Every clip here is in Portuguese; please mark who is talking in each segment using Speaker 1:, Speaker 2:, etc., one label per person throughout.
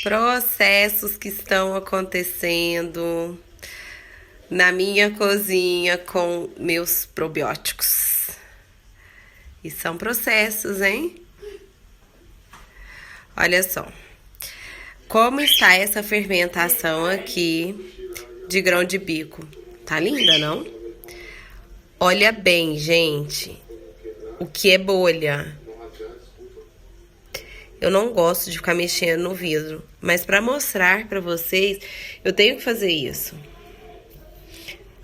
Speaker 1: Processos que estão acontecendo na minha cozinha com meus probióticos. E são processos, hein? Olha só. Como está essa fermentação aqui de grão de bico? Tá linda, não? Olha bem, gente, o que é bolha. Eu não gosto de ficar mexendo no vidro, mas para mostrar para vocês, eu tenho que fazer isso.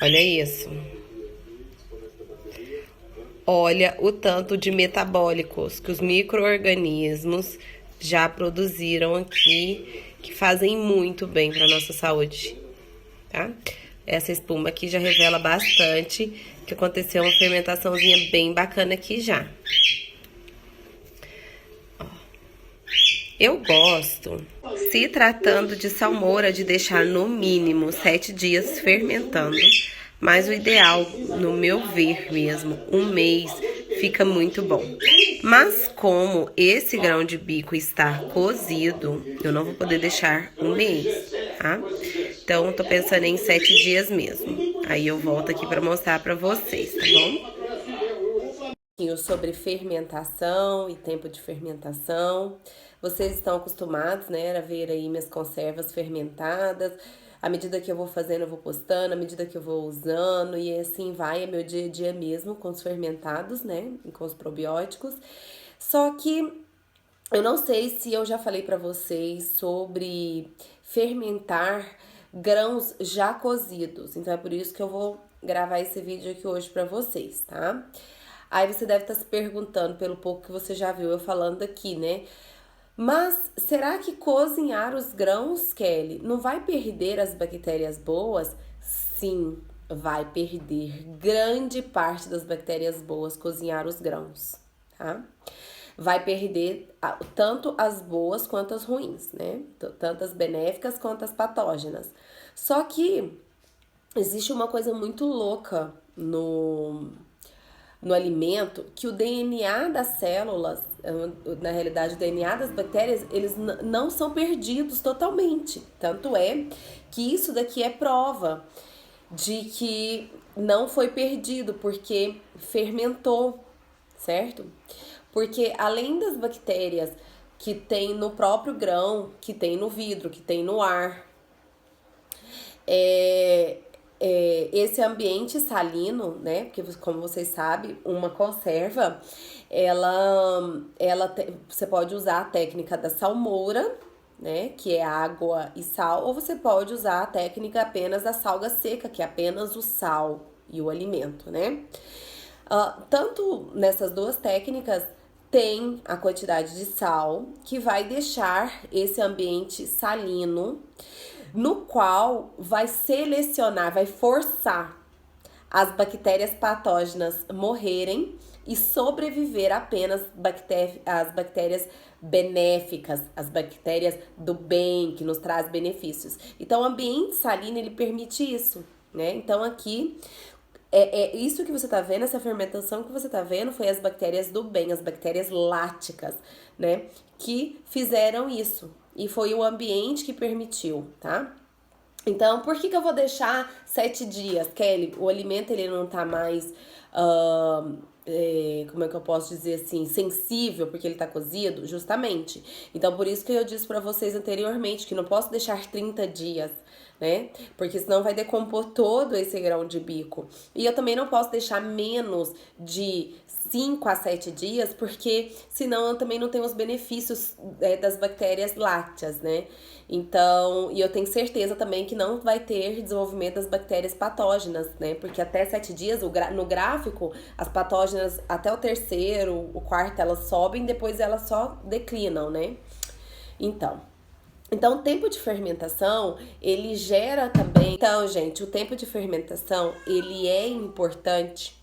Speaker 1: Olha isso. Olha o tanto de metabólicos que os micro-organismos já produziram aqui, que fazem muito bem para nossa saúde, tá? Essa espuma aqui já revela bastante que aconteceu uma fermentaçãozinha bem bacana aqui já. Eu gosto, se tratando de salmoura, de deixar no mínimo 7 dias fermentando, mas o ideal, no meu ver mesmo, 1 mês fica muito bom. Mas como esse grão de bico está cozido, eu não vou poder deixar 1 mês, tá? Então, eu tô pensando em 7 dias mesmo. Aí eu volto aqui para mostrar para vocês, tá bom? Sobre fermentação e tempo de fermentação. Vocês estão acostumados, né, a ver aí minhas conservas fermentadas. À medida que eu vou fazendo, eu vou postando, à medida que eu vou usando, e assim vai, é meu dia a dia mesmo com os fermentados, né, e com os probióticos. Só que eu não sei se eu já falei pra vocês sobre fermentar grãos já cozidos. Então é por isso que eu vou gravar esse vídeo aqui hoje pra vocês, tá? Aí você deve estar se perguntando, pelo pouco que você já viu eu falando aqui, né? Mas será que cozinhar os grãos, Kelly, não vai perder as bactérias boas? Sim, vai perder grande parte das bactérias boas cozinhar os grãos, tá? Vai perder tanto as boas quanto as ruins, né? Tanto as benéficas quanto as patógenas. Só que existe uma coisa muito louca no alimento, que o DNA das células, na realidade o DNA das bactérias, eles não são perdidos totalmente. Tanto é que isso daqui é prova de que não foi perdido, porque fermentou, certo? Porque além das bactérias que tem no próprio grão, que tem no vidro, que tem no ar, esse ambiente salino, né? Porque como vocês sabem, uma conserva, você pode usar a técnica da salmoura, né? Que é água e sal, ou você pode usar a técnica apenas da salga seca, que é apenas o sal e o alimento, né? Tanto nessas duas técnicas tem a quantidade de sal que vai deixar esse ambiente salino, no qual vai selecionar, vai forçar as bactérias patógenas morrerem e sobreviver apenas as bactérias benéficas, as bactérias do bem, que nos traz benefícios. Então, o ambiente salino, ele permite isso, né? Então, aqui, isso que você tá vendo, essa fermentação que você tá vendo, foi as bactérias do bem, as bactérias láticas, né? Que fizeram isso. E foi o ambiente que permitiu, tá? Então, por que eu vou deixar 7 dias, Kelly? O alimento, ele não tá mais, como é que eu posso dizer assim, sensível, porque ele tá cozido? Justamente. Então, por isso que eu disse pra vocês anteriormente, que não posso deixar 30 dias, né? Porque senão vai decompor todo esse grão de bico. E eu também não posso deixar menos de 5 a 7 dias, porque senão eu também não tenho os benefícios das bactérias lácteas, né? Então, e eu tenho certeza também que não vai ter desenvolvimento das bactérias patógenas, né? Porque até 7 dias, no gráfico, as patógenas até o terceiro, o quarto, elas sobem, depois elas só declinam, né? Então, o tempo de fermentação, ele gera também... Então, gente, o tempo de fermentação, ele é importante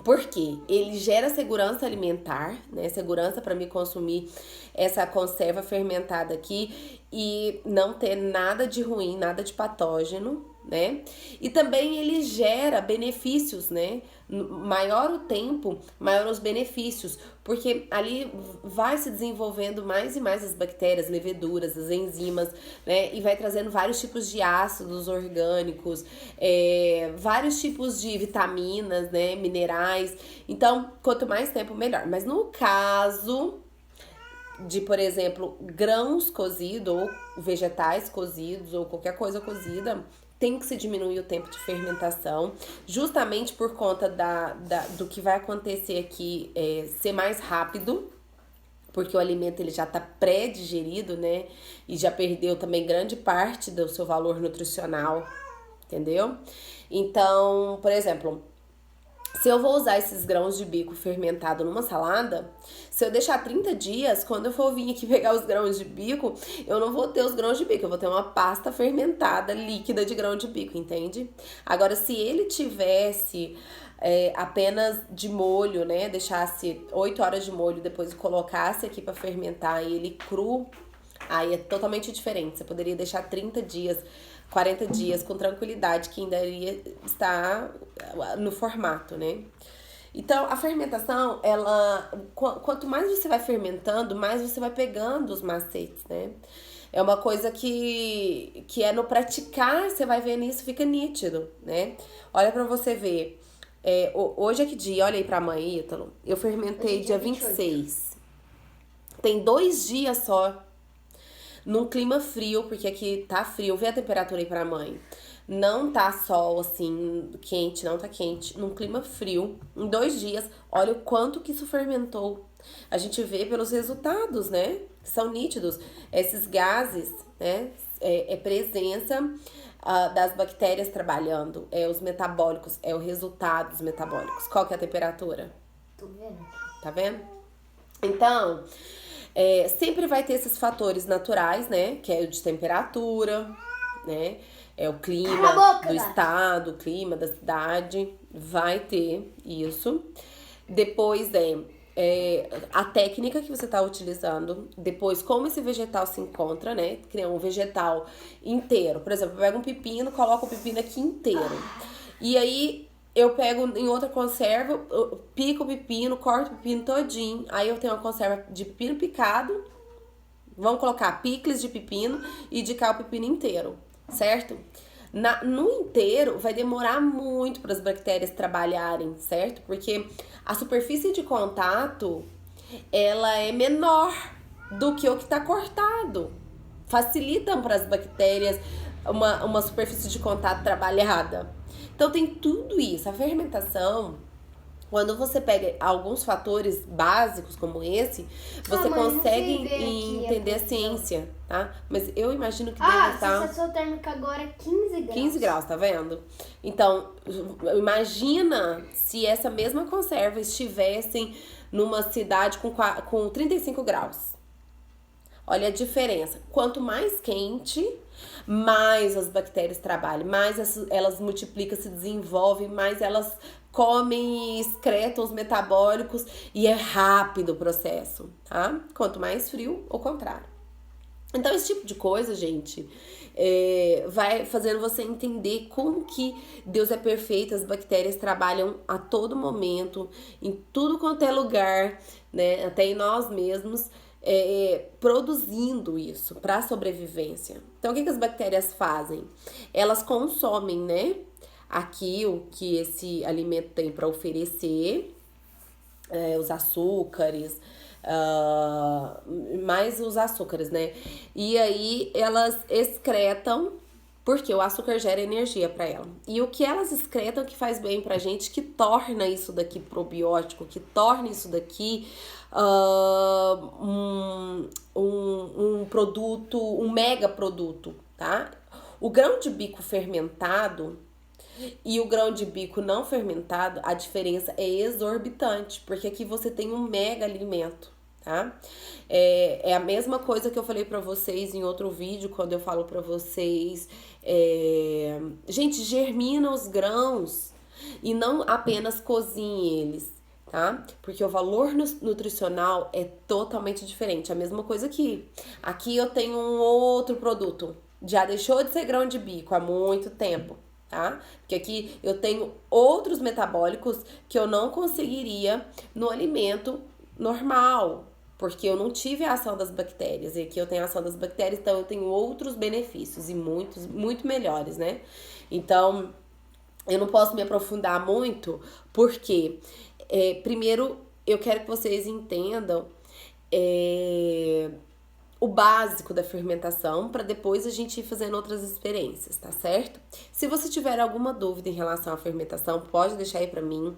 Speaker 1: porque ele gera segurança alimentar, né? Segurança para me consumir essa conserva fermentada aqui e não ter nada de ruim, nada de patógeno, né? E também ele gera benefícios, né? Maior o tempo, maior os benefícios, porque ali vai se desenvolvendo mais e mais as bactérias, leveduras, as enzimas, né? E vai trazendo vários tipos de ácidos orgânicos, vários tipos de vitaminas, né? Minerais. Então, quanto mais tempo, melhor. Mas no caso de, por exemplo, grãos cozidos ou vegetais cozidos ou qualquer coisa cozida, tem que se diminuir o tempo de fermentação, justamente por conta do que vai acontecer aqui ser mais rápido, porque o alimento ele já está pré-digerido, né? E já perdeu também grande parte do seu valor nutricional, entendeu? Então, por exemplo, se eu vou usar esses grãos de bico fermentado numa salada, se eu deixar 30 dias, quando eu for vir aqui pegar os grãos de bico, eu não vou ter os grãos de bico, eu vou ter uma pasta fermentada, líquida de grão de bico, entende? Agora, se ele tivesse apenas de molho, né, deixasse 8 horas de molho, depois colocasse aqui para fermentar e ele cru, aí é totalmente diferente. Você poderia deixar 30 dias, 40 dias com tranquilidade, que ainda iria estar no formato, né? Então, a fermentação, quanto mais você vai fermentando, mais você vai pegando os macetes, né? É uma coisa que é no praticar, você vai vendo isso, fica nítido, né? Olha pra você ver. Hoje é que dia? Olha aí pra mãe, Ítalo. Eu fermentei dia 26. Tem 2 dias só. Num clima frio, porque aqui tá frio. Vê a temperatura aí pra mãe. Não tá sol, assim, quente, não tá quente. Num clima frio, em 2 dias, olha o quanto que isso fermentou. A gente vê pelos resultados, né? São nítidos. Esses gases, né? É presença das bactérias trabalhando. Os metabólicos, é o resultado dos metabólicos. Qual que é a temperatura?
Speaker 2: Tô vendo aqui.
Speaker 1: Tá vendo? Então, sempre vai ter esses fatores naturais, né? Que é o de temperatura, né? É o clima do estado, o clima da cidade. Vai ter isso. Depois a técnica que você está utilizando. Depois, como esse vegetal se encontra, né? Criar um vegetal inteiro. Por exemplo, eu pego um pepino, coloco o pepino aqui inteiro. E aí, eu pego em outra conserva, pico o pepino, corto o pepino todinho. Aí eu tenho uma conserva de pepino picado. Vamos colocar picles de pepino e de cá o pepino inteiro, certo? No inteiro vai demorar muito para as bactérias trabalharem, certo? Porque a superfície de contato, ela é menor do que o que está cortado. Facilitam para as bactérias uma superfície de contato trabalhada. Então tem tudo isso. A fermentação, quando você pega alguns fatores básicos como esse, você consegue entender a ciência, tá? Mas eu imagino que deve estar...
Speaker 2: a sensação térmica agora é 15 graus.
Speaker 1: 15 graus, tá vendo? Então, imagina se essa mesma conserva estivessem numa cidade com 35 graus. Olha a diferença. Quanto mais quente, mais as bactérias trabalham, mais elas multiplicam, se desenvolvem, mais elas comem e excretam os metabólicos e é rápido o processo, tá? Quanto mais frio, o contrário. Então, esse tipo de coisa, gente, vai fazendo você entender como que Deus é perfeito, as bactérias trabalham a todo momento, em tudo quanto é lugar, né? Até em nós mesmos, produzindo isso para sobrevivência. Então, o que as bactérias fazem? Elas consomem, né? Aqui o que esse alimento tem para oferecer, os açúcares, mais os açúcares, né? E aí elas excretam, porque o açúcar gera energia para ela. E o que elas excretam que faz bem pra gente, que torna isso daqui probiótico, que torna isso daqui um produto, um mega produto, tá? O grão de bico fermentado e o grão de bico não fermentado, a diferença é exorbitante, porque aqui você tem um mega alimento, tá? É a mesma coisa que eu falei pra vocês em outro vídeo, quando eu falo pra vocês, gente, germina os grãos e não apenas cozinhe eles, tá? Porque o valor nutricional é totalmente diferente, a mesma coisa aqui. Aqui eu tenho um outro produto, já deixou de ser grão de bico há muito tempo, tá? Porque aqui eu tenho outros metabólicos que eu não conseguiria no alimento normal, porque eu não tive a ação das bactérias. E aqui eu tenho a ação das bactérias, então eu tenho outros benefícios e muitos, muito melhores, né? Então, eu não posso me aprofundar muito, porque, primeiro, eu quero que vocês entendam o básico da fermentação, para depois a gente ir fazendo outras experiências, tá certo? Se você tiver alguma dúvida em relação à fermentação, pode deixar aí para mim.